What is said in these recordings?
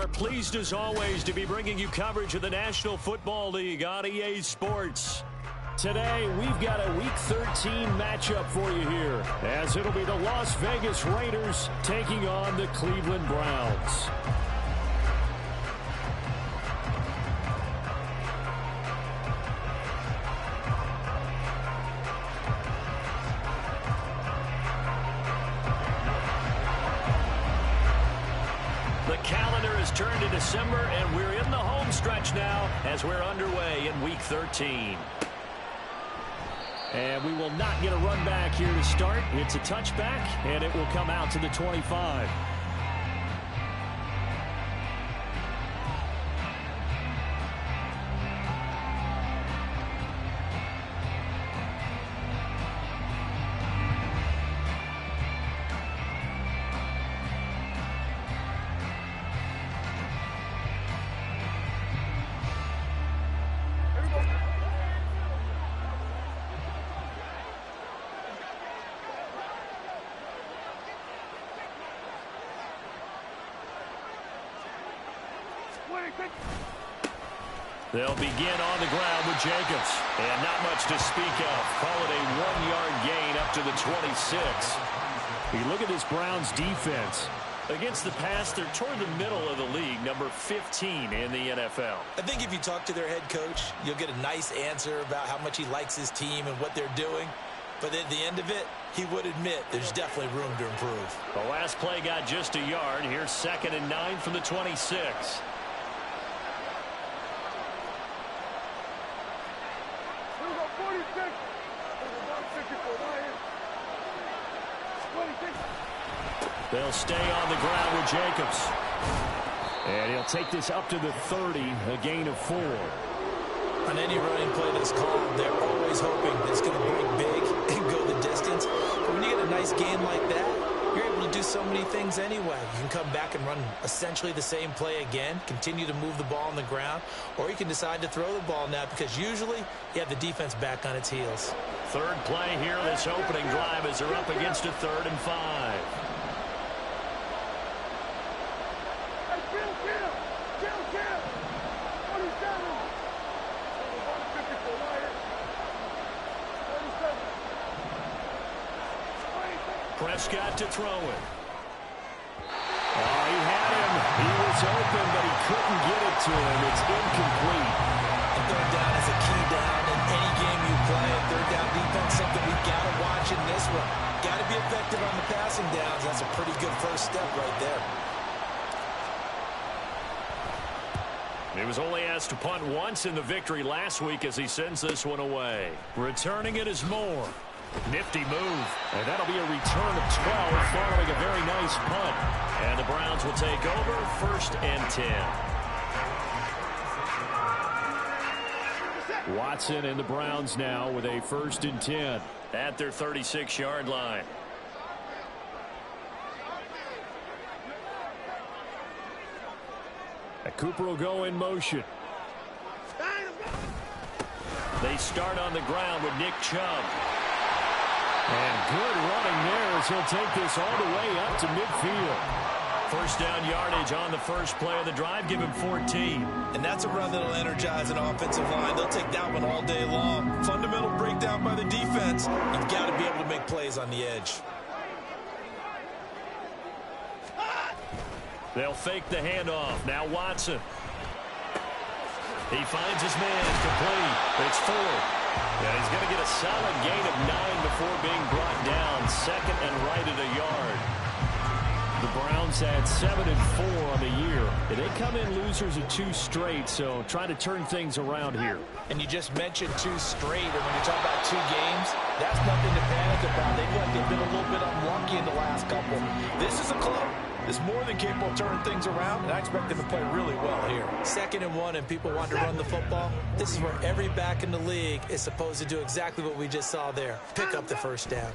are pleased as always to be bringing you coverage of the National Football League on EA Sports. Today, we've got a Week 13 matchup for you here, as it'll be the Las Vegas Raiders taking on the Cleveland Browns. The calendar has turned to December, and we're in the home stretch now as we're underway in Week 13. And we will not get a run back here to start. It's a touchback, and it will come out to the 25. They'll begin on the ground with Jacobs. And not much to speak of. Call it a 1-yard gain up to the 26. You look at this Browns defense. Against the pass, they're toward the middle of the league, number 15 in the NFL. I think if you talk to their head coach, you'll get a nice answer about how much he likes his team and what they're doing. But at the end of it, he would admit there's definitely room to improve. The last play got just a yard. Here's 2nd and 9 from the 26. They'll stay on the ground with Jacobs. And he'll take this up to the 30, a gain of 4. On any running play that's called, they're always hoping that it's going to break big and go the distance. But when you get a nice gain like that, you're able to do so many things anyway. You can come back and run essentially the same play again, continue to move the ball on the ground, or you can decide to throw the ball now because usually you have the defense back on its heels. Third play here, this opening drive as they're up against a 3rd and 5. Prescott to throw it. Oh, he had him. He was open, but he couldn't get it to him. It's incomplete. And third down is a key down in any game you play. Third down defense, something we've got to watch in this one. Got to be effective on the passing downs. That's a pretty good first step right there. He was only asked to punt once in the victory last week as he sends this one away. Returning it is Moore. Nifty move. And that'll be a return of 12 following a very nice punt. And the Browns will take over 1st and 10. Watson and the Browns now with a 1st and 10 at their 36-yard line. Cooper will go in motion. They start on the ground with Nick Chubb. And good running there as he'll take this all the way up to midfield. First down yardage on the first play of the drive. Give him 14. And that's a run that'll energize an offensive line. They'll take that one all day long. Fundamental breakdown by the defense. You've got to be able to make plays on the edge. They'll fake the handoff. Now Watson. He finds his man. It's complete. It's 4. And he's going to get a solid gain of 9 before being brought down. 2nd and right at a yard. The Browns had 7 and 4 on the year. And they come in losers of 2 straight, so trying to turn things around here. And you just mentioned 2 straight, and when you talk about 2 games, that's nothing to panic about. They feel like they've been a little bit unlucky in the last couple. This is a club that's more than capable of turning things around, and I expect them to play really well here. 2nd and 1, and people want to run the football. This is where every back in the league is supposed to do exactly what we just saw there. Pick up the first down.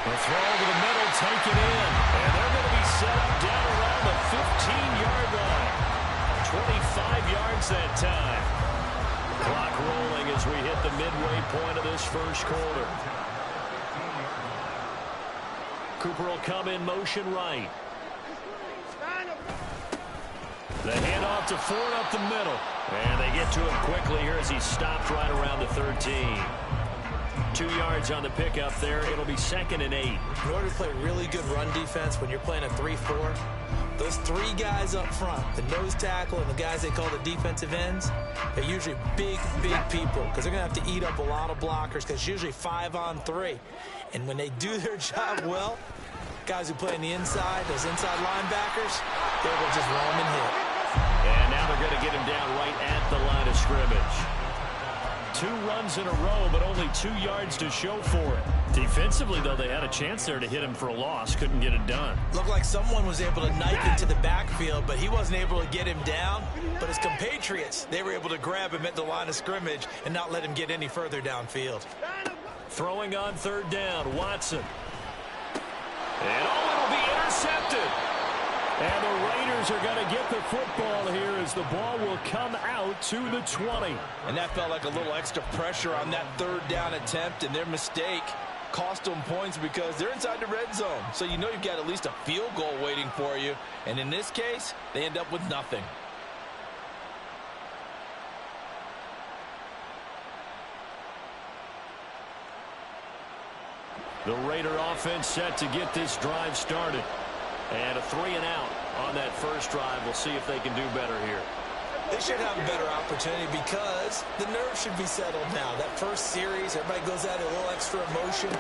The throw over the middle, take it in. And they're going to be set up down around the 15-yard line. 25 yards that time. Clock rolling as we hit the midway point of this first quarter. Cooper will come in motion right. The handoff to Ford up the middle. And they get to him quickly here as he stopped right around the 13. 2 yards on the pickup there. It'll be 2nd and 8. In order to play really good run defense when you're playing a 3-4, those 3 guys up front, the nose tackle and the guys they call the defensive ends, they're usually big people because they're going to have to eat up a lot of blockers because it's usually 5-on-3. And when they do their job well, guys who play on the inside, those inside linebackers, they will just roam and hit. And now they're going to get him down right at the line of scrimmage. 2 runs in a row, but only 2 yards to show for it. Defensively, though, they had a chance there to hit him for a loss. Couldn't get it done. Looked like someone was able to knife into the backfield, but he wasn't able to get him down. But his compatriots, they were able to grab him at the line of scrimmage and not let him get any further downfield. Throwing on 3rd down, Watson. And it'll be intercepted. And the Raiders are going to get the football here as the ball will come out to the 20. And that felt like a little extra pressure on that 3rd down attempt, and their mistake cost them points because they're inside the red zone. So you know you've got at least a field goal waiting for you. And in this case, they end up with nothing. The Raider offense set to get this drive started. And a 3-and-out on that first drive. We'll see if they can do better here. They should have a better opportunity because the nerves should be settled now. That first series, everybody goes out a little extra emotion.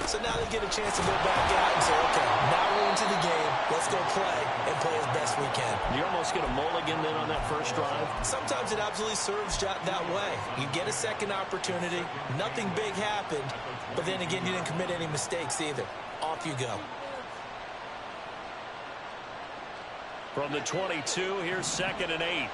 So now they get a chance to go back out and say, okay, now we're into the game. Let's go play and play as best we can. You almost get a mulligan then on that first drive? Sometimes it absolutely serves that way. You get a second opportunity. Nothing big happened. But then again, you didn't commit any mistakes either. Off you go. From the 22, here's 2nd and 8.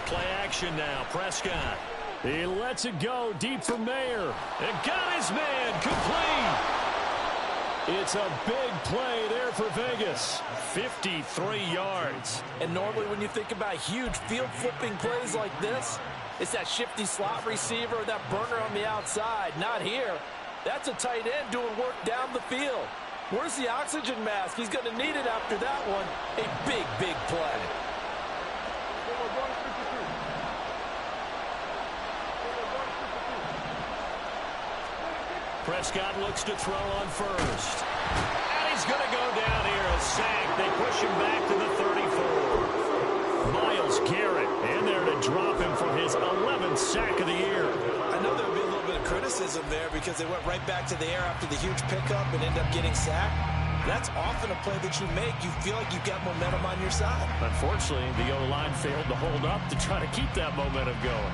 Play action now. Prescott. He lets it go deep for Mayer. And got his man complete. It's a big play there for Vegas. 53 yards. And normally when you think about huge field flipping plays like this, it's that shifty slot receiver, that burner on the outside. Not here. That's a tight end doing work down the field. Where's the oxygen mask? He's going to need it after that one. A big play. Prescott looks to throw on first. And he's going to go down here. A sack. They push him back to the 34. Myles Garrett in there to drop him for his 11th sack of the year. I know there'll be a little bit of criticism there because they went right back to the air after the huge pickup and ended up getting sacked. That's often a play that you make. You feel like you've got momentum on your side. Unfortunately, the O-line failed to hold up to try to keep that momentum going.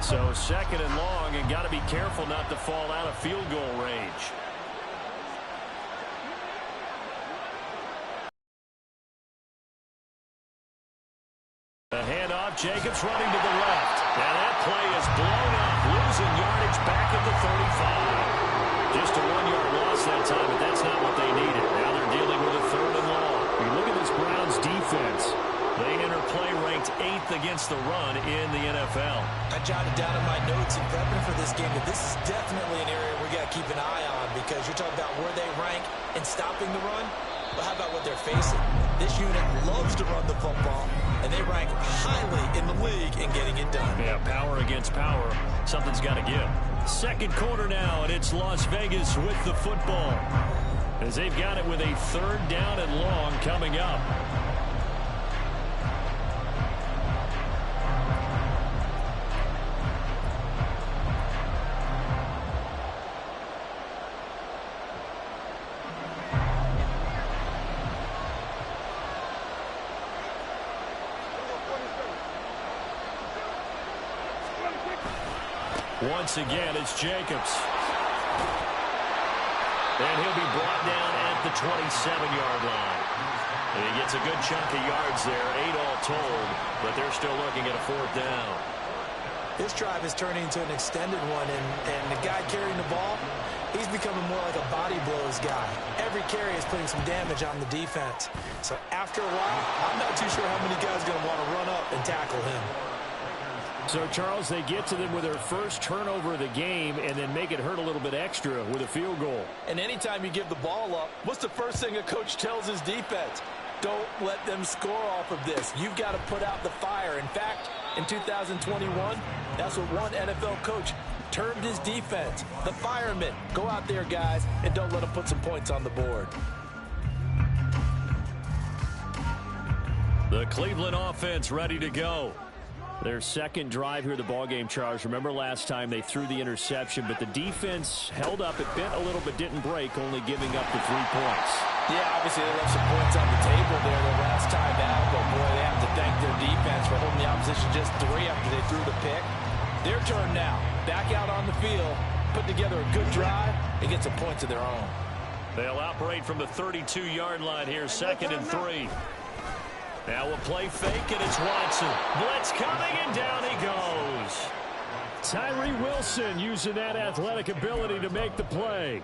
So 2nd and long, and got to be careful not to fall out of field goal range. A handoff, Jacobs running to the left. And that play is blown up, losing yardage back at the 35. Just a 1-yard loss that time, but that's not what they needed. Now they're dealing with a 3rd and long. You look at this Browns defense. They enter play ranked 8th against the run in the NFL. I jotted down in my notes in prepping for this game that this is definitely an area we got to keep an eye on because you're talking about where they rank in stopping the run. But how about what they're facing? This unit loves to run the football, and they rank highly in the league in getting it done. Yeah, power against power. Something's got to give. 2nd quarter now, and it's Las Vegas with the football. As they've got it with a 3rd down and long coming up. Once again, it's Jacobs. And he'll be brought down at the 27-yard line. And he gets a good chunk of yards there, 8 all told, but they're still looking at a 4th down. This drive is turning into an extended one, and the guy carrying the ball, He's becoming more like a body blows guy. Every carry is putting some damage on the defense. So after a while, I'm not too sure how many guys are going to want to run up and tackle him. So, Charles, they get to them with their first turnover of the game and then make it hurt a little bit extra with a field goal. And anytime you give the ball up, what's the first thing a coach tells his defense? Don't let them score off of this. You've got to put out the fire. In fact, in 2021, that's what one NFL coach termed his defense, the firemen. Go out there, guys, and don't let them put some points on the board. The Cleveland offense ready to go. Their second drive here of the ballgame, Charles. Remember last time they threw the interception, but the defense held up. It bent a little but didn't break, only giving up the 3 points. Yeah, obviously they left some points on the table there the last time out, but boy, they have to thank their defense for holding the opposition just 3 after they threw the pick. Their turn now. Back out on the field, put together a good drive, and get some points of their own. They'll operate from the 32-yard line here, 2nd and 3. Now we'll play fake, and it's Watson. Blitz coming, and down he goes. Tyree Wilson using that athletic ability to make the play.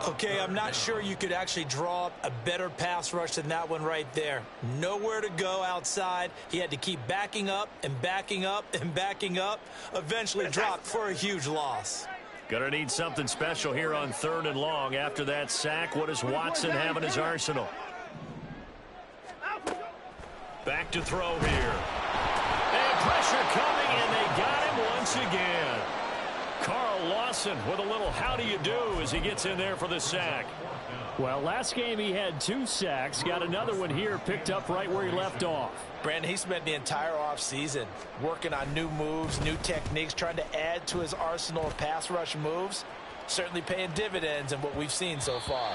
Okay, I'm not sure you could actually draw up a better pass rush than that one right there. Nowhere to go outside. He had to keep backing up and backing up and backing up. Eventually dropped for a huge loss. Gonna need something special here on 3rd and long. After that sack, what does Watson have in his arsenal? Back to throw here. And pressure coming, and they got him once again. Carl Lawson with a little how do you do as he gets in there for the sack. Well, last game he had 2 sacks. Got another one here picked up right where he left off. Brandon, he spent the entire offseason working on new moves, new techniques, trying to add to his arsenal of pass rush moves. Certainly paying dividends in what we've seen so far.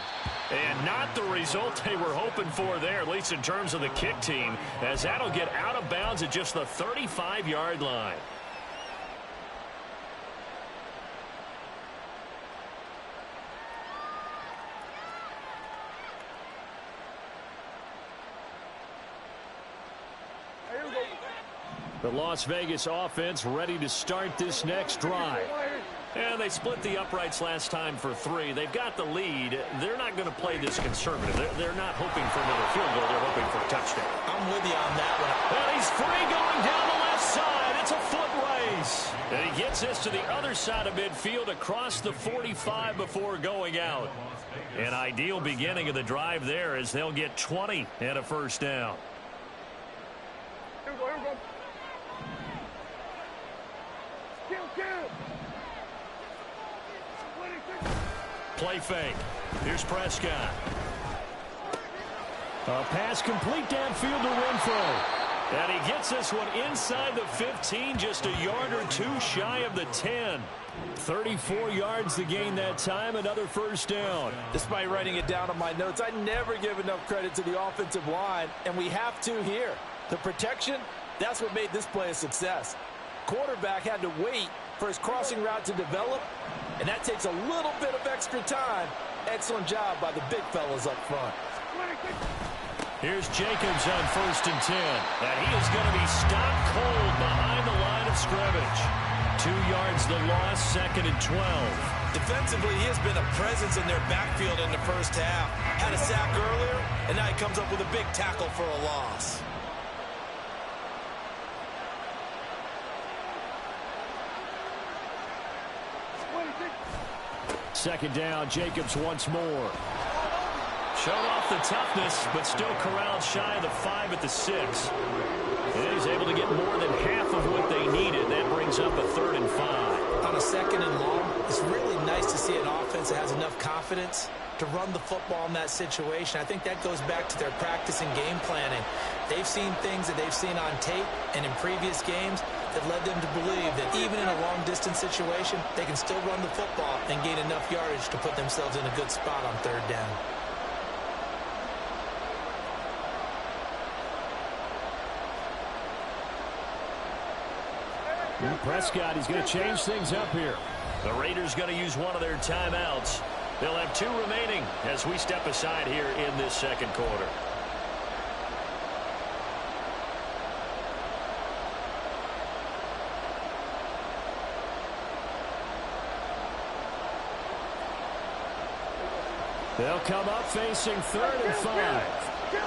And not the result they were hoping for there, at least in terms of the kick team, as that'll get out of bounds at just the 35-yard line. The Las Vegas offense ready to start this next drive. And they split the uprights last time for 3. They've got the lead. They're not going to play this conservative. They're not hoping for another field goal. They're hoping for a touchdown. I'm with you on that one. And he's free going down the left side. It's a foot race. And he gets this to the other side of midfield across the 45 before going out. An ideal beginning of the drive there as they'll get 20 and a first down. Here we go, here we go. Play fake. Here's Prescott. A pass complete downfield to Renfro. And he gets this one inside the 15, just a yard or 2 shy of the 10. 34 yards to gain that time, another first down. Despite writing it down on my notes, I never give enough credit to the offensive line, and we have to here. The protection, that's what made this play a success. Quarterback had to wait for his crossing route to develop, and that takes a little bit of extra time. Excellent job by the big fellas up front. Here's Jacobs on 1st and 10. And he is going to be stopped cold behind the line of scrimmage. 2 yards the loss, 2nd and 12. Defensively, he has been a presence in their backfield in the first half. Had a sack earlier, and now he comes up with a big tackle for a loss. Second down, Jacobs once more. Showed off the toughness, but still corralled shy of the 5 at the 6. And he's able to get more than half of what they needed. That brings up a 3rd and 5. On a 2nd and long, it's really nice to see an offense that has enough confidence to run the football in that situation. I think that goes back to their practice and game planning. They've seen things that they've seen on tape and in previous games that led them to believe that even in a long-distance situation, they can still run the football and gain enough yardage to put themselves in a good spot on 3rd down. Prescott, he's going to change things up here. The Raiders going to use one of their timeouts. They'll have 2 remaining as we step aside here in this 2nd quarter. They'll come up facing 3rd and 5. Kill.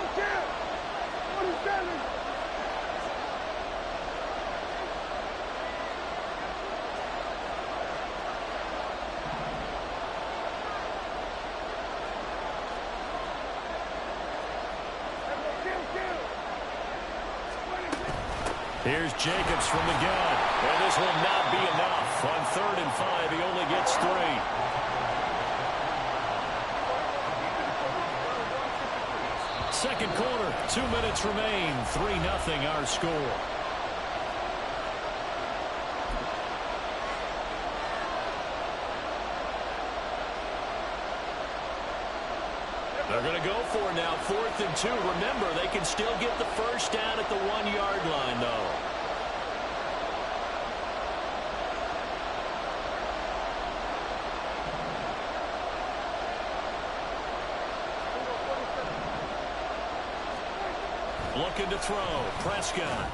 27. Here's Jacobs from the gun. And this will not be enough. On 3rd and 5, he only gets 3. Second quarter, 2 minutes remain. 3-0 our score. They're going to go for it now, 4th and 2. Remember, they can still get the first down at the 1-yard line, though. Looking to throw. Prescott.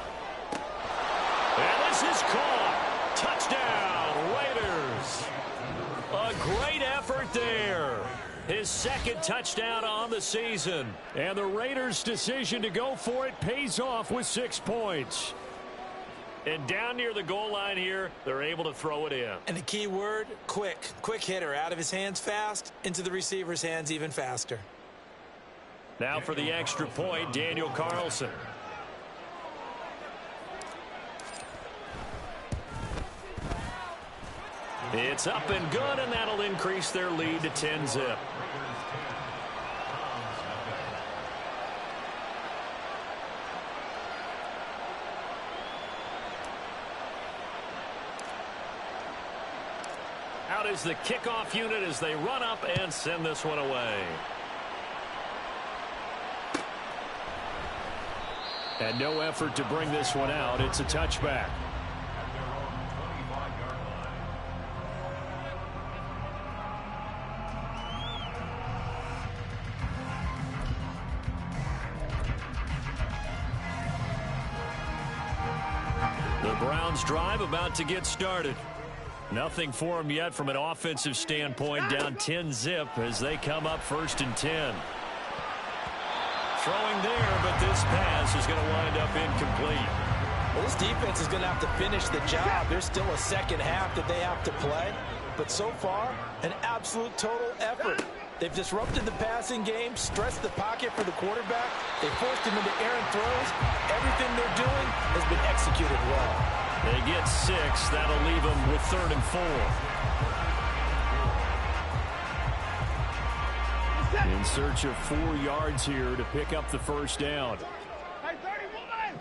And this is caught. Touchdown, Raiders. A great effort there. His second touchdown on the season. And the Raiders' decision to go for it pays off with 6 points. And down near the goal line here, they're able to throw it in. And the key word, quick. Quick hitter. Out of his hands fast, into the receiver's hands even faster. Now for the extra point, Daniel Carlson. It's up and good, and that'll increase their lead to 10-zip. Out is the kickoff unit as they run up and send this one away. And no effort to bring this one out. It's a touchback. The Browns drive about to get started. Nothing for them yet from an offensive standpoint. Down 10-zip as they come up 1st and 10. Throwing there, but this pass is going to wind up incomplete. Well, this defense is going to have to finish the job. There's still a second half that they have to play. But so far, an absolute total effort. They've disrupted the passing game, stressed the pocket for the quarterback. They forced him into errant throws. Everything they're doing has been executed well. They get 6. That'll leave them with 3rd and 4. In search of 4 yards here to pick up the first down. Hey, 31!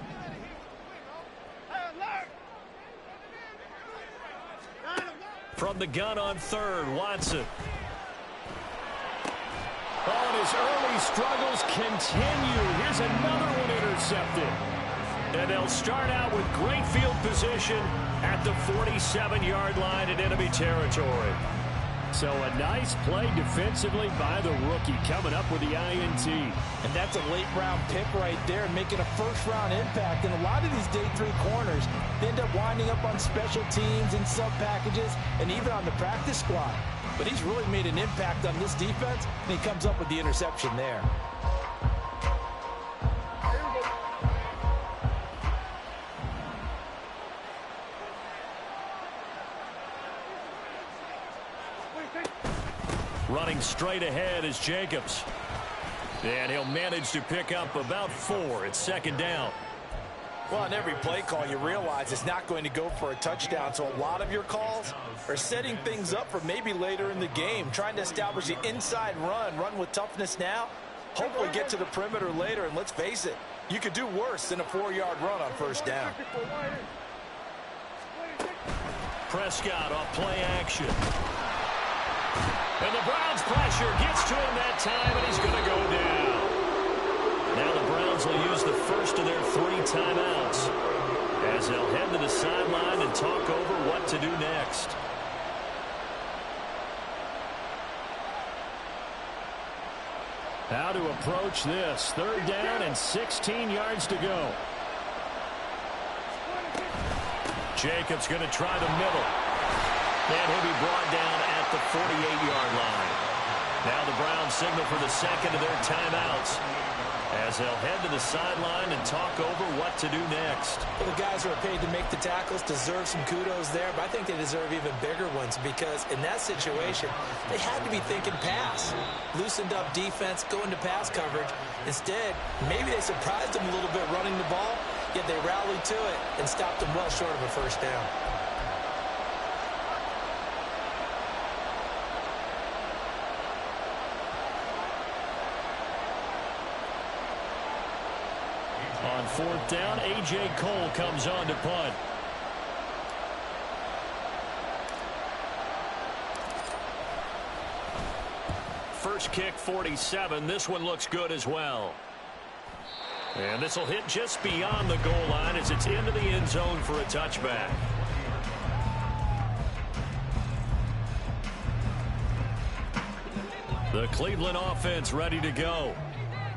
From the gun on 3rd, Watson. Oh, and his early struggles continue. Here's another one intercepted. And they'll start out with great field position at the 47-yard line in enemy territory. So a nice play defensively by the rookie coming up with the INT. And that's a late-round pick right there, making a first-round impact. And a lot of these day 3 corners end up winding up on special teams and sub-packages and even on the practice squad. But he's really made an impact on this defense, and he comes up with the interception there. Running straight ahead is Jacobs. And he'll manage to pick up about 4. It's 2nd down. Well, on every play call, you realize it's not going to go for a touchdown. So a lot of your calls are setting things up for maybe later in the game, trying to establish the inside run with toughness now, hopefully get to the perimeter later. And let's face it, you could do worse than a 4-yard run on 1st down. Prescott off play action. And the Browns' pressure gets to him that time, and he's going to go down. Now the Browns will use the first of their 3 timeouts as they'll head to the sideline and talk over what to do next. How to approach this. 3rd down and 16 yards to go. Jacobs going to try the middle. And he'll be brought down at the 48-yard line. Now the Browns signal for the second of their timeouts as they'll head to the sideline and talk over what to do next. Well, the guys who are paid to make the tackles deserve some kudos there, but I think they deserve even bigger ones because in that situation, they had to be thinking pass. Loosened up defense, going to pass coverage. Instead, maybe they surprised them a little bit running the ball, yet they rallied to it and stopped them well short of a first down. On fourth down, A.J. Cole comes on to punt. First kick, 47. This one looks good as well. And this will hit just beyond the goal line as it's into the end zone for a touchback. The Cleveland offense ready to go.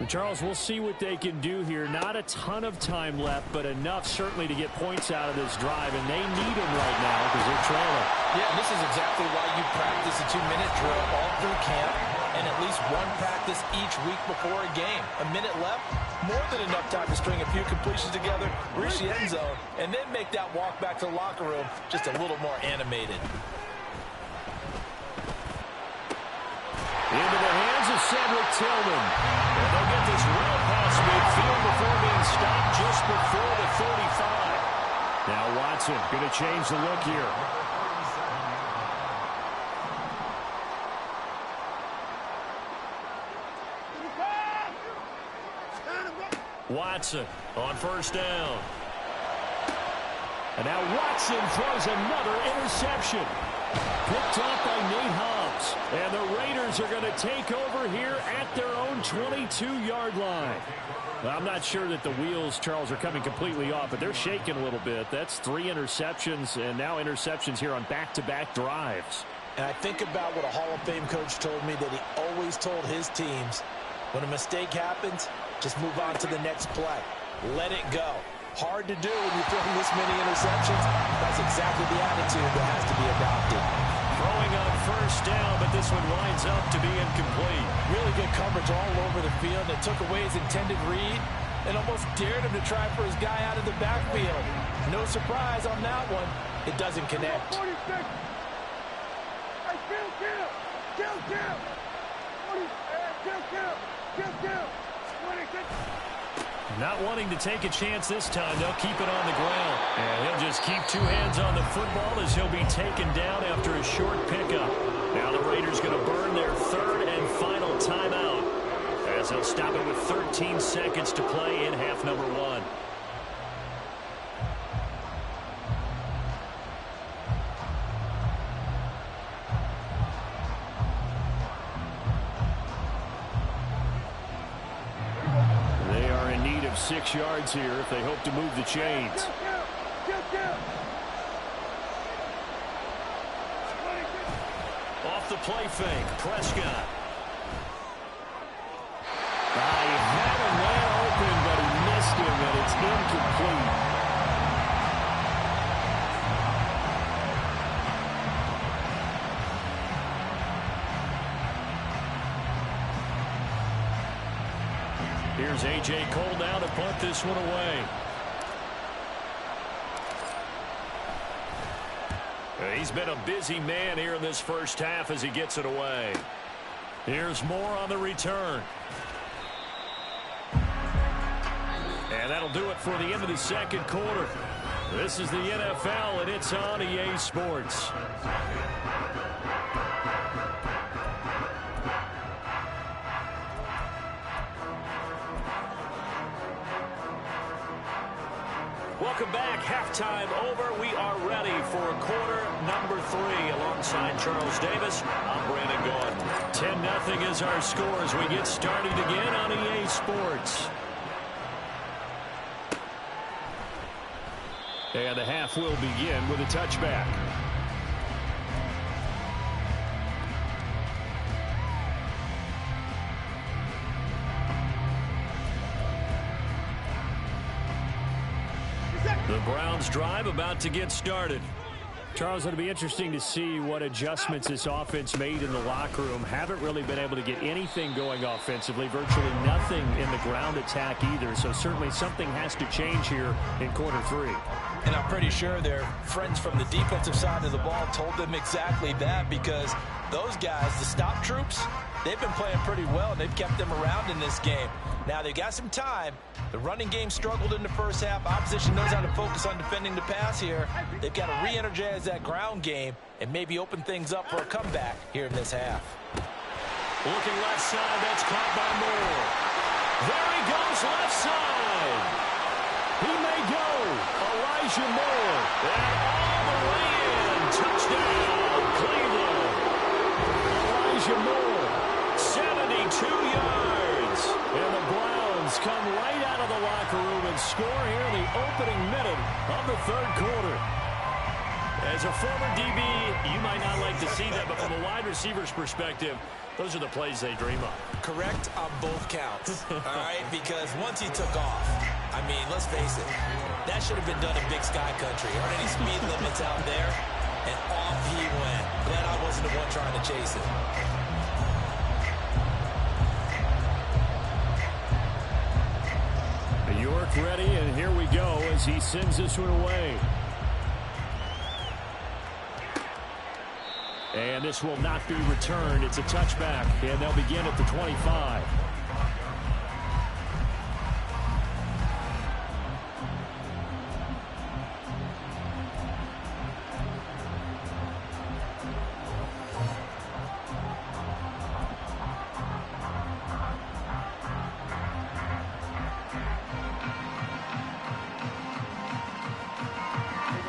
Charles, we'll see what they can do here. Not a ton of time left, but enough certainly to get points out of this drive, and they need them right now because they're trailing. Yeah, this is exactly why you practice a 2-minute drill all through camp and at least one practice each week before a game. A minute left, more than enough time to string a few completions together, reach the end zone, and then make that walk back to the locker room just a little more animated. Into the hands of Cedric Tillman. And they'll get this well past midfield before being stopped just before the 35. Now Watson going to change the look here. Watson on first down. And now Watson throws another interception. Picked off by Nate Hobbs. And the Raiders are going to take over here at their own 22-yard line. Well, I'm not sure that the wheels, Charles, are coming completely off, but they're shaking a little bit. That's 3 interceptions, and now interceptions here on back-to-back drives. And I think about what a Hall of Fame coach told me that he always told his teams, when a mistake happens, just move on to the next play. Let it go. Hard to do when you're throwing this many interceptions. That's exactly the attitude that has to be adopted. Throwing on first down, but this one winds up to be incomplete. Really good coverage all over the field. It took away his intended read and almost dared him to try for his guy out of the backfield. No surprise on that one. It doesn't connect. 46. Hey, kill. 26. Not wanting to take a chance this time. They'll keep it on the ground. And he'll just keep 2 hands on the football as he'll be taken down after a short pickup. Now the Raiders going to burn their 3rd and final timeout as they'll stop it with 13 seconds to play in half number 1. They are in need of 6 yards here if they hope to move the chains. Off the play fake, Prescott. He had a man open, but he missed him, and it's incomplete. Here's A.J. Cole now to punt this one away. He's been a busy man here in this first half as he gets it away. Here's more on the return. And that'll do it for the end of the second quarter. This is the NFL, and it's on EA Sports. Welcome back. Halftime over. We are ready for quarter number 3. Alongside Charles Davis, I'm Brandon Gaudin. 10-0 is our score as we get started again on EA Sports. And the half will begin with a touchback. The Browns drive about to get started. Charles, it'll be interesting to see what adjustments this offense made in the locker room. Haven't really been able to get anything going offensively, virtually nothing in the ground attack either. So certainly something has to change here in quarter 3. And I'm pretty sure their friends from the defensive side of the ball told them exactly that, because those guys, the stop troops, they've been playing pretty well, and they've kept them around in this game. Now, they've got some time. The running game struggled in the first half. Opposition knows how to focus on defending the pass here. They've got to re-energize that ground game and maybe open things up for a comeback here in this half. Looking left side, that's caught by Moore. There he goes, left side. He may go. Elijah Moore. And all the way in. Touchdown, Cleveland. Elijah Moore, 72 yards. And the Browns come right out of the locker room and score here in the opening minute of the third quarter. As a former DB, you might not like to see that, but from a wide receiver's perspective, those are the plays they dream of. Correct on both counts, all right? Because once he took off, I mean, let's face it, that should have been done in Big Sky Country. Aren't any speed limits out there? And off he went. Glad I wasn't the one trying to chase it. York ready, and here we go as he sends this one away. And this will not be returned. It's a touchback, and they'll begin at the 25.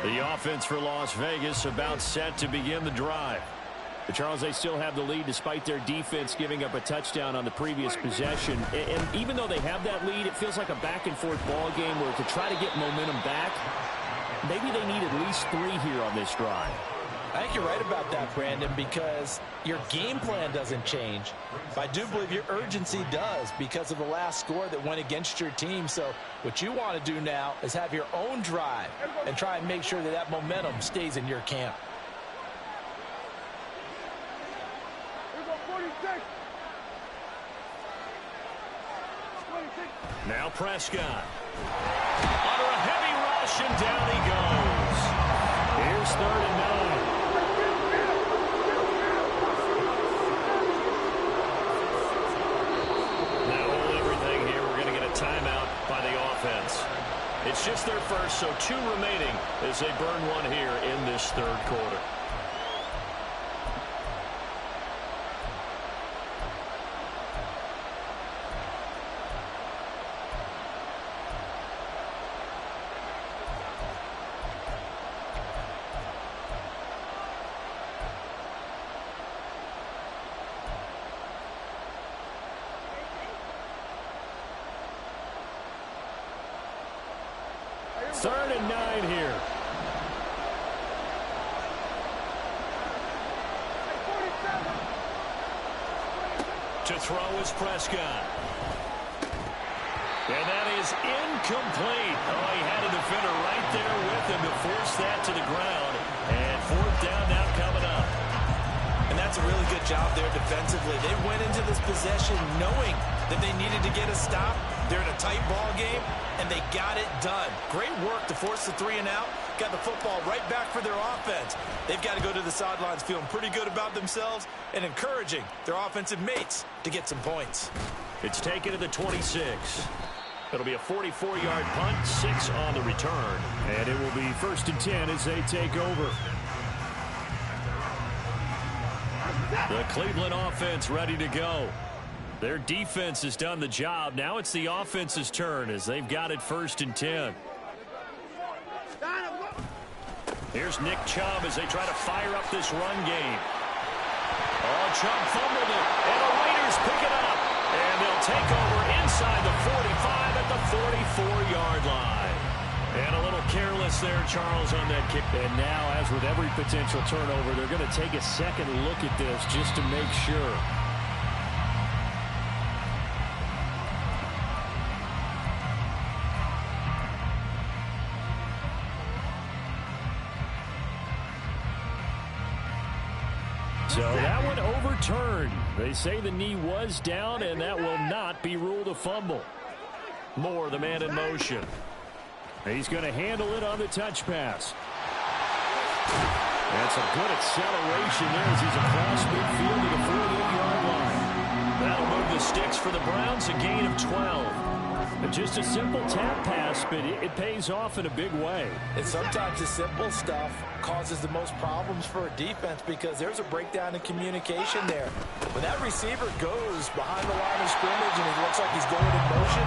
The offense for Las Vegas about set to begin the drive. But Charles, they still have the lead despite their defense giving up a touchdown on the previous possession. And even though they have that lead, it feels like a back-and-forth ball game where to try to get momentum back, maybe they need at least 3 here on this drive. I think you're right about that, Brandon, because your game plan doesn't change. But I do believe your urgency does because of the last score that went against your team. So what you want to do now is have your own drive and try and make sure that that momentum stays in your camp. Now Prescott. Under a heavy rush, and down he goes. Here's 3rd and 9. Now hold everything here. We're going to get a timeout by the offense. It's just their first, so 2 remaining as they burn one here in this third quarter. Third and 9 here. To throw is Prescott. And that is incomplete. Oh, he had a defender right there with him to force that to the ground. And 4th down now coming up. And that's a really good job there defensively. They went into this possession knowing that they needed to get a stop. They're in a tight ball game, and they got it done. Great work to force the 3 and out. Got the football right back for their offense. They've got to go to the sidelines feeling pretty good about themselves and encouraging their offensive mates to get some points. It's taken to the 26. It'll be a 44-yard punt, 6 on the return. And it will be 1st and 10 as they take over. The Cleveland offense ready to go. Their defense has done the job. Now it's the offense's turn as they've got it 1st and 10. Here's Nick Chubb as they try to fire up this run game. Oh, Chubb fumbled it, and the Raiders pick it up. And they'll take over inside the 45 at the 44-yard line. And a little careless there, Charles, on that kick. And now, as with every potential turnover, they're going to take a second look at this just to make sure. So that one overturned. They say the knee was down, and that will not be ruled a fumble. Moore, the man in motion. He's going to handle it on the touch pass. That's a good acceleration there as he's across midfield to the 48-yard line. That'll move the sticks for the Browns, a gain of 12. Just a simple tap pass, but it pays off in a big way. And sometimes the simple stuff causes the most problems for a defense because there's a breakdown in communication there. When that receiver goes behind the line of scrimmage and it looks like he's going in motion,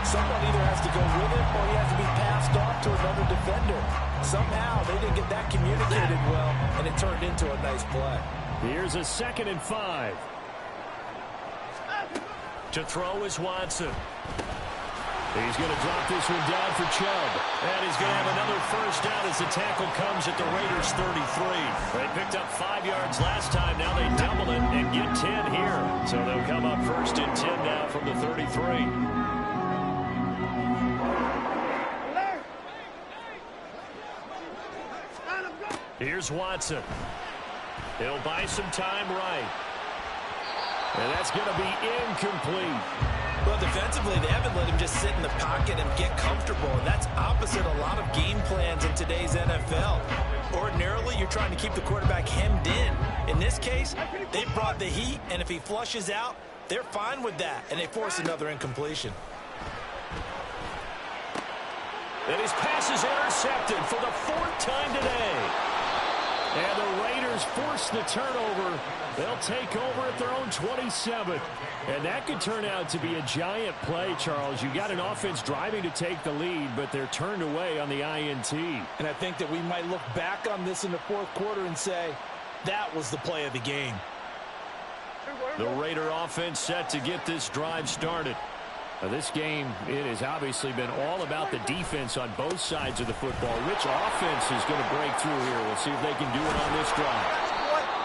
someone either has to go with him or he has to be passed off to another defender. Somehow they didn't get that communicated well, and it turned into a nice play. Here's a 2nd and 5. To throw is Watson. He's going to drop this one down for Chubb. And he's going to have another first down as the tackle comes at the Raiders' 33. They picked up 5 yards last time. Now they double it and get 10 here. So they'll come up 1st and 10 now from the 33. Here's Watson. He'll buy some time right. And that's going to be incomplete. Well, defensively, they haven't let him just sit in the pocket and get comfortable, and that's opposite a lot of game plans in today's NFL. Ordinarily, you're trying to keep the quarterback hemmed in. In this case, they brought the heat, and if he flushes out, they're fine with that, and they force another incompletion. And his pass is intercepted for the 4th time today. And the Raiders force the turnover. They'll take over at their own 27. And that could turn out to be a giant play, Charles. You got an offense driving to take the lead, but they're turned away on the INT. And I think that we might look back on this in the 4th quarter and say, that was the play of the game. The Raider offense set to get this drive started. Now, this game, it has obviously been all about the defense on both sides of the football. Which offense is going to break through here? We'll see if they can do it on this drive.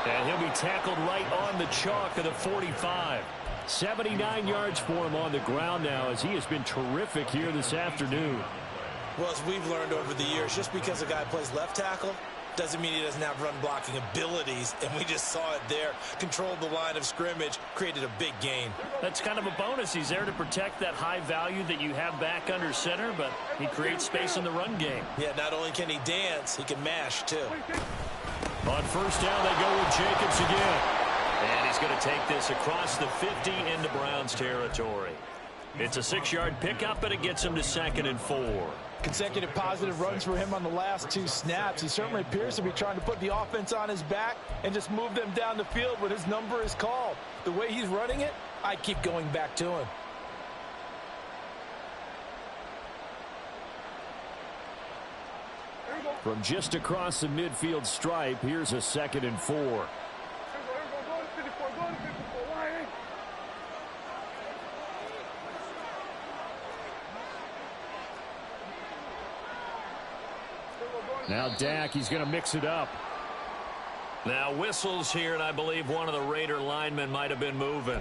And he'll be tackled right on the chalk of the 45. 79 yards for him on the ground now as he has been terrific here this afternoon. Well, as we've learned over the years, just because a guy plays left tackle doesn't mean he doesn't have run-blocking abilities, and we just saw it there. Controlled the line of scrimmage, created a big gain. That's kind of a bonus. He's there to protect that high value that you have back under center, but he creates space in the run game. Yeah, not only can he dance, he can mash, too. On 1st down, they go with Jacobs again. And he's going to take this across the 50 into Browns territory. It's a 6-yard pickup, and it gets him to 2nd and 4. Consecutive positive runs for him on the last 2 snaps. He certainly appears to be trying to put the offense on his back and just move them down the field when his number is called. The way he's running it, I keep going back to him. From just across the midfield stripe, here's a 2nd and 4. Now Dak, he's going to mix it up. Now whistles here, and I believe one of the Raider linemen might have been moving.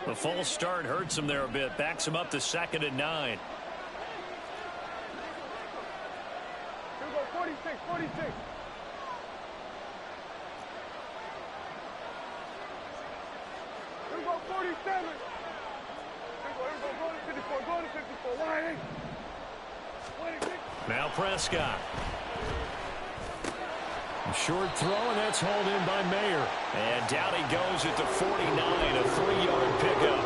The false start hurts him there a bit. Backs him up to 2nd and 9. 46. Here we go, 47. Here we go, go to 54, line 26. Now Prescott. A short throw, and that's hauled in by Mayer. And down he goes at the 49, a 3-yard pickup.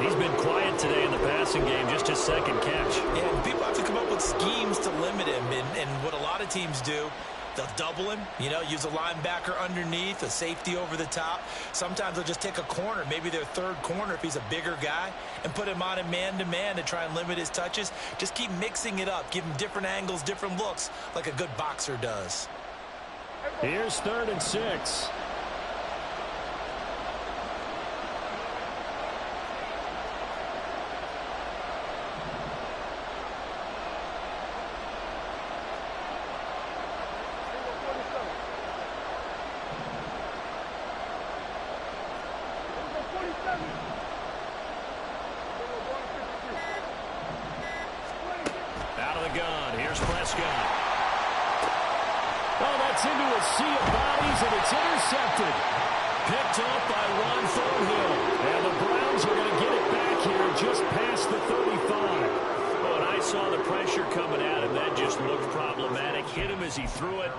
He's been quiet today in the passing game, just his 2nd catch. Yeah, and people have to come up with schemes to limit him, and what a lot of teams do, they'll double him, use a linebacker underneath, a safety over the top. Sometimes they'll just take a corner, maybe their 3rd corner if he's a bigger guy, and put him on a man-to-man to try and limit his touches. Just keep mixing it up, give him different angles, different looks, like a good boxer does. Here's 3rd and 6. gun. Here's Prescott. Oh, that's into a sea of bodies, and it's intercepted. Picked up by Ron Thornhill. And the Browns are going to get it back here just past the 35. When I saw the pressure coming at him, that just looked problematic. Hit him as he threw it,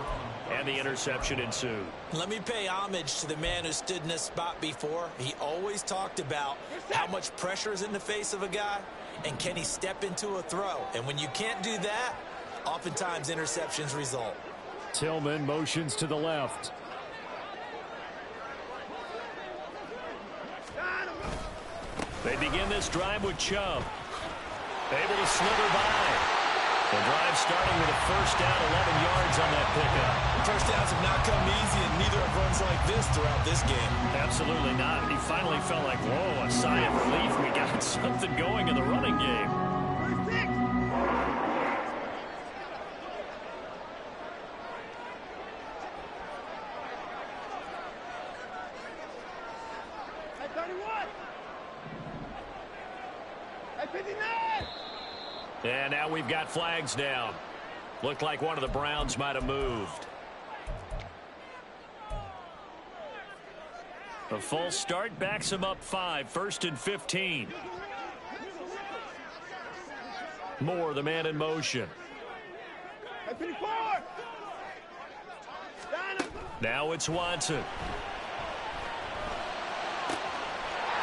and the interception ensued. Let me pay homage to the man who stood in this spot before. He always talked about how much pressure is in the face of a guy, and can he step into a throw. And when you can't do that, oftentimes interceptions result. Tillman motions to the left. They begin this drive with Chubb. Able to slither by. The drive starting with a first down, 11 yards on that pickup. First downs have not come easy, and neither have runs like this throughout this game. Absolutely not. He finally felt like, whoa, a sigh of relief. We got something going in the running game. And now we've got flags down. Looked like one of the Browns might have moved. A false start backs him up 5, 1st and 15. Moore, the man in motion. Now it's Watson.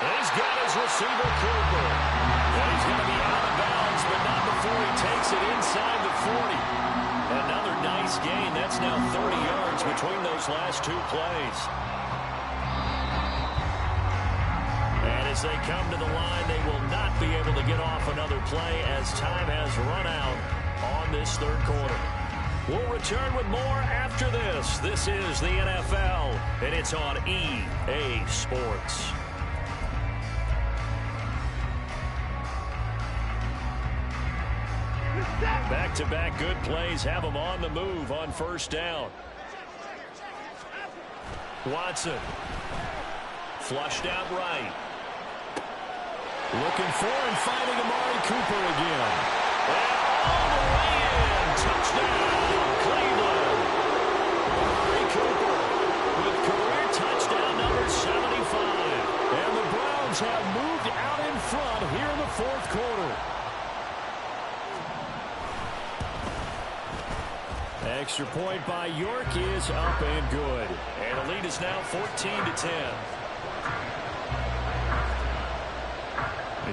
And he's got his receiver, Cooper. And he's going to be out of bounds, but not before he takes it inside the 40. Another nice gain. That's now 30 yards between those last 2 plays. And as they come to the line, they will not be able to get off another play as time has run out on this 3rd quarter. We'll return with more after this. This is the NFL, and it's on EA Sports. Back-to-back good plays have them on the move on 1st down. Watson. Flushed out right. Looking for and finding Amari Cooper again. And all the way in. Touchdown, Cleveland. Amari Cooper with career touchdown number 75. And the Browns have moved out in front here in the 4th quarter. Extra point by York is up and good. And the lead is now 14-10.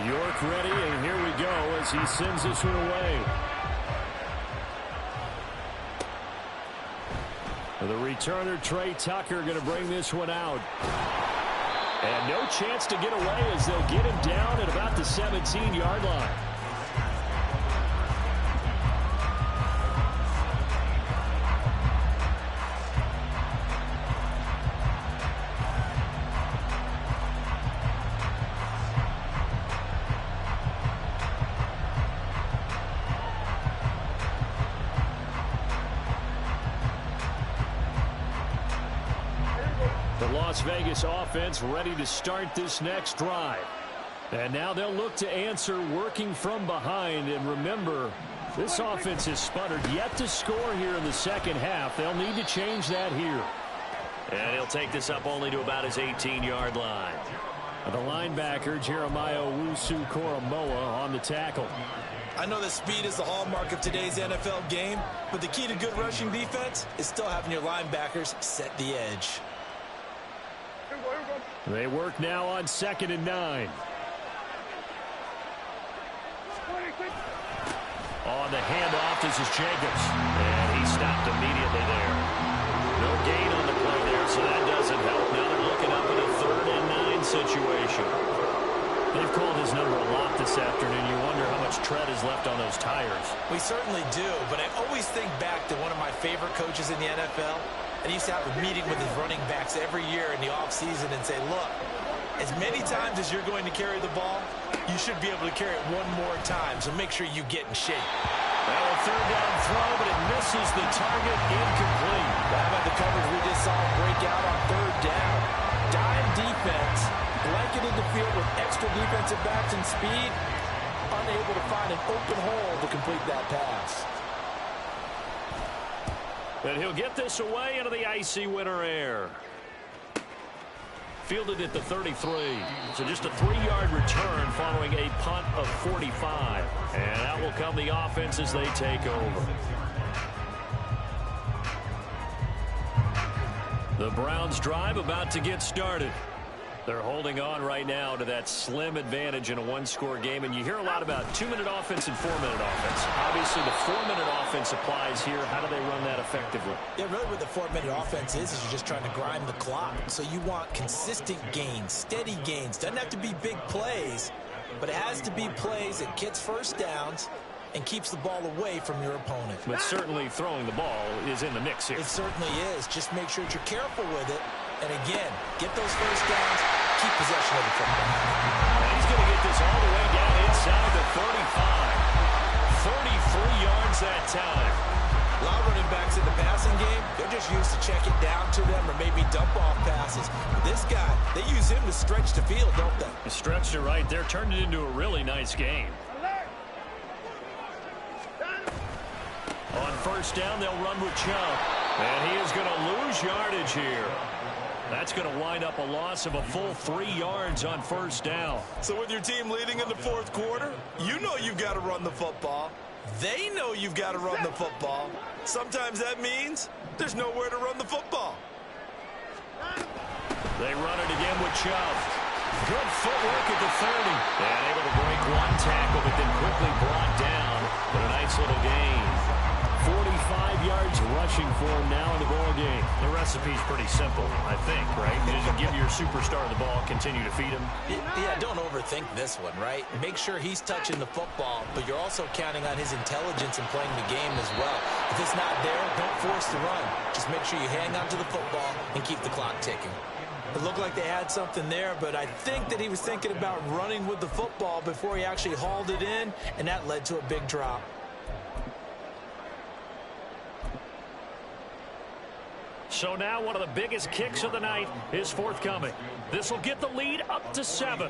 York ready, and here we go as he sends this one away. The returner, Trey Tucker, going to bring this one out. And no chance to get away as they'll get him down at about the 17-yard line. Las Vegas offense ready to start this next drive. And now they'll look to answer working from behind. And remember, this offense has sputtered yet to score here in the 2nd half. They'll need to change that here. And he'll take this up only to about his 18-yard line. The linebacker, Jeremiah Owusu-Koramoah, on the tackle. I know that speed is the hallmark of today's NFL game, but the key to good rushing defense is still having your linebackers set the edge. They work now on 2nd and 9. On the handoff, this is Jacobs. And he stopped immediately there. No gain on the play there, so that doesn't help. Now they're looking up at a 3rd and 9 situation. They've called his number a lot this afternoon. You wonder how much tread is left on those tires. We certainly do, but I always think back to one of my favorite coaches in the NFL. And he used to have a meeting with his running backs every year in the offseason and say, look, as many times as you're going to carry the ball, you should be able to carry it one more time, so make sure you get in shape. Well, a 3rd down throw, but it misses the target, incomplete. How about the coverage we just saw break out on 3rd down? Dime defense, blanketed the field with extra defensive backs and speed, unable to find an open hole to complete that pass. And he'll get this away into the icy winter air. Fielded at the 33. So just a 3-yard return following a punt of 45. And out will come the offense as they take over. The Browns drive about to get started. They're holding on right now to that slim advantage in a one-score game. And you hear a lot about 2-minute offense and 4-minute offense. Obviously, the 4-minute offense applies here. How do they run that effectively? Yeah, really what the 4-minute offense is you're just trying to grind the clock. So you want consistent gains, steady gains. Doesn't have to be big plays, but it has to be plays that gets first downs and keeps the ball away from your opponent. But certainly throwing the ball is in the mix here. It certainly is. Just make sure that you're careful with it. And again, get those first downs, keep possession of the football. And he's going to get this all the way down inside the 35. 33 yards that time. A lot of running backs in the passing game, they're just used to check it down to them or maybe dump off passes. But this guy, they use him to stretch the field, don't they? He stretched it right there, turned it into a really nice game. On first down, they'll run with Chubb. And he is going to lose yardage here. That's going to wind up a loss of a full 3 yards on first down. So with your team leading in the fourth quarter, you know you've got to run the football. They know you've got to run the football. Sometimes that means there's nowhere to run the football. They run it again with Chubb. Good footwork at the 30. And able to break one tackle, but then quickly brought down. But a nice little gain. 45 yards rushing for him now in the ball game. The recipe's pretty simple, I think, right? You just give your superstar the ball, continue to feed him. Yeah, don't overthink this one, right? Make sure he's touching the football, but you're also counting on his intelligence in playing the game as well. If it's not there, don't force the run. Just make sure you hang on to the football and keep the clock ticking. It looked like they had something there, but I think that he was thinking about running with the football before he actually hauled it in, and that led to a big drop. So now one of the biggest kicks of the night is forthcoming. This will get the lead up to 7.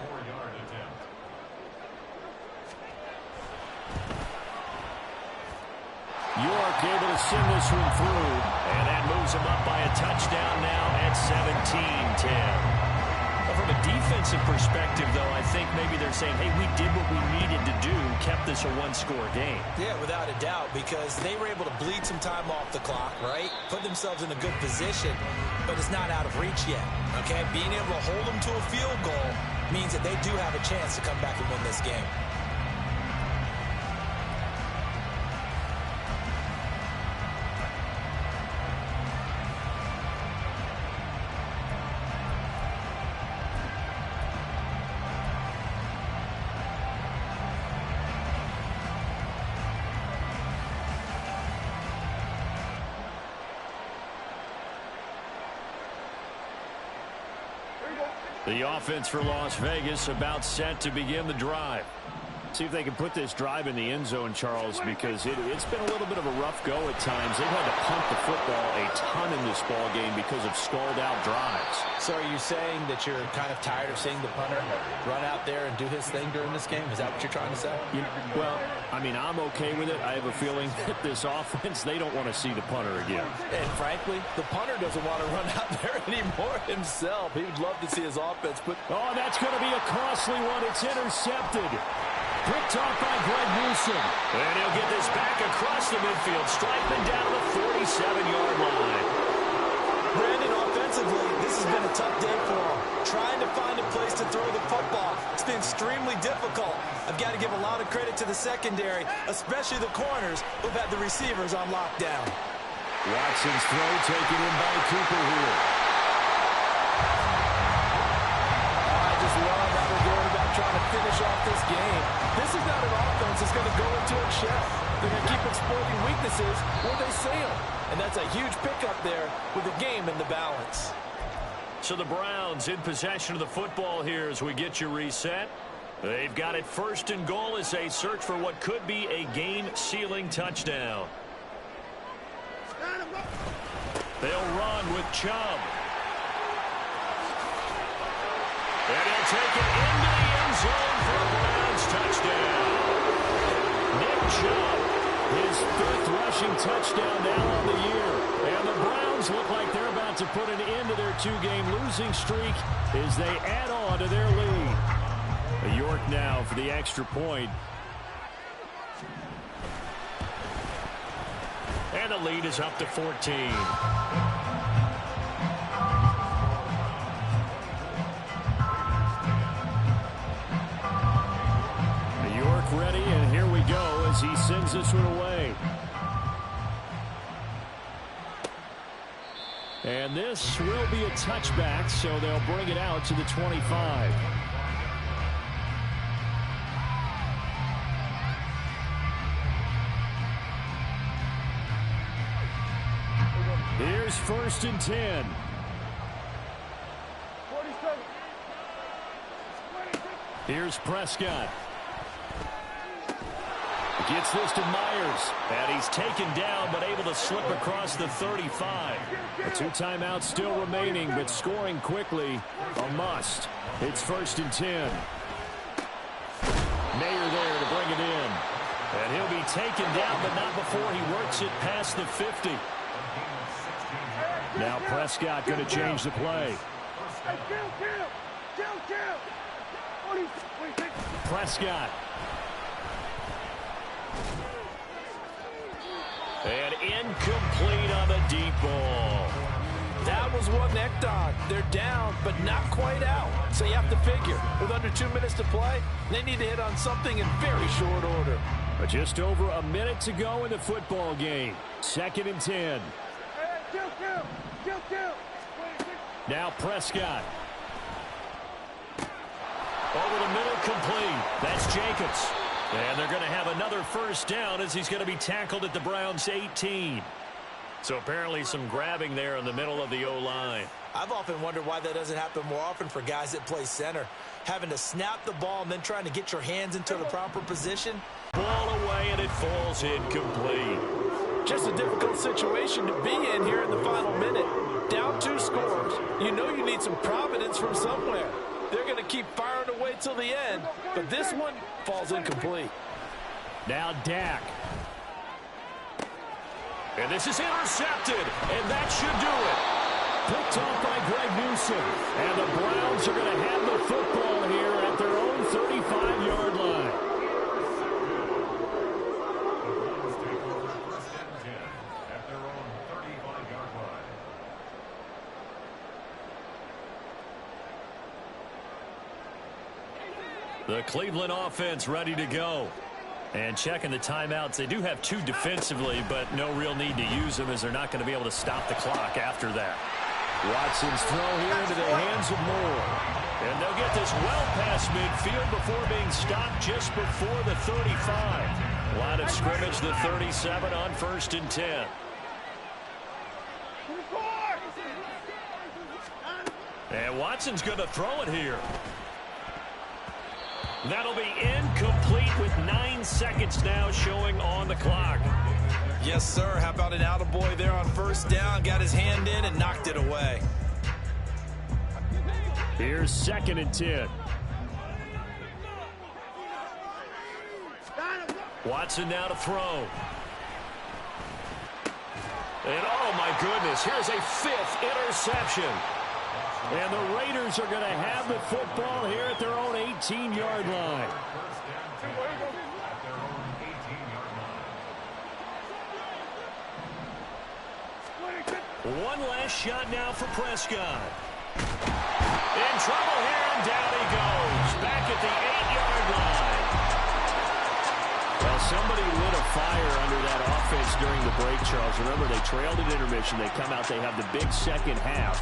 York able to send this one through, and that moves him up by a touchdown now at 17-10. From a defensive perspective, though, I think maybe they're saying, hey, we did what we needed to do, kept this a one-score game. Yeah, without a doubt, because they were able to bleed some time off the clock, right? Put themselves in a good position, but it's not out of reach yet, okay? Being able to hold them to a field goal means that they do have a chance to come back and win this game. The offense for Las Vegas about set to begin the drive. See if they can put this drive in the end zone, Charles, because it's been a little bit of a rough go at times. They've had to punt the football a ton in this ball game because of stalled-out drives. So are you saying that you're kind of tired of seeing the punter run out there and do his thing during this game? Is that what you're trying to say? Well, I mean, I'm okay with it. I have a feeling that this offense, they don't want to see the punter again. And frankly, the punter doesn't want to run out there anymore himself. He would love to see his offense put... Oh, that's going to be a costly one. It's intercepted. Picked off by Greg Newsom. And he'll get this back across the midfield. Strikeman down to the 47-yard line. Brandon, offensively, this has been a tough day for him. Trying to find a place to throw the football. It's been extremely difficult. I've got to give a lot of credit to the secondary, especially the corners who've had the receivers on lockdown. Watson's throw taken in by Cooper here. I just love how they're going about trying to finish off this game. This is not an offense that's going to go into a shell. They're going to keep exploiting weaknesses where they see them. And that's a huge pickup there with the game in the balance. So the Browns in possession of the football here as we get you reset. They've got it first and goal as they search for what could be a game-sealing touchdown. They'll run with Chubb. And he'll take it into the end zone for a Browns touchdown. Nick Chubb His 5th rushing touchdown now on the year. And the Browns look like they're about to put an end to their 2-game losing streak as they add on to their lead. York now for the extra point. And the lead is up to 14. Ready, and here we go as he sends this one away. And this will be a touchback, so they'll bring it out to the 25. Here's 1st and 10. 47. Here's Prescott. Gets this to Myers, and he's taken down but able to slip across the 35. The 2 timeouts still remaining, but scoring quickly, a must. It's 1st and 10. Mayer there to bring it in. And he'll be taken down, but not before he works it past the 50. Now Prescott going to change the play. Prescott. And incomplete on the deep ball. That was one necked on. They're down, but not quite out. So you have to figure, with under 2 minutes to play, they need to hit on something in very short order. But just over a minute to go in the football game. 2nd and 10. Now Prescott. Over the middle, complete. That's Jacobs. And they're going to have another 1st down as he's going to be tackled at the Browns' 18. So apparently some grabbing there in the middle of the O-line. I've often wondered why that doesn't happen more often for guys that play center. Having to snap the ball and then trying to get your hands into the proper position. Ball away, and it falls incomplete. Just a difficult situation to be in here in the final minute. Down 2 scores. You know you need some providence from somewhere. They're going to keep firing away till the end, but this one falls incomplete. Now Dak. And this is intercepted, and that should do it. Picked off by Greg Newsom. And the Browns are going to have the football here at their own 35-yard line. The Cleveland offense ready to go. And checking the timeouts, they do have 2 defensively, but no real need to use them as they're not going to be able to stop the clock after that. Watson's throw here into the hands of Moore. And they'll get this well past midfield before being stopped just before the 35. Line of scrimmage, the 37 on 1st and 10. And Watson's going to throw it here. That'll be incomplete with 9 seconds now showing on the clock. Yes, sir. How about an attaboy there on 1st down? Got his hand in and knocked it away. Here's 2nd and 10. Watson now to throw. And oh my goodness, here's a 5th interception. And the Raiders are going to have the football here at their own 18-yard line. One last shot now for Prescott. In trouble here, and down he goes. Back at the 8-yard line. Well, somebody lit a fire under that offense during the break, Charles. Remember, they trailed at intermission. They come out, they have the big second half.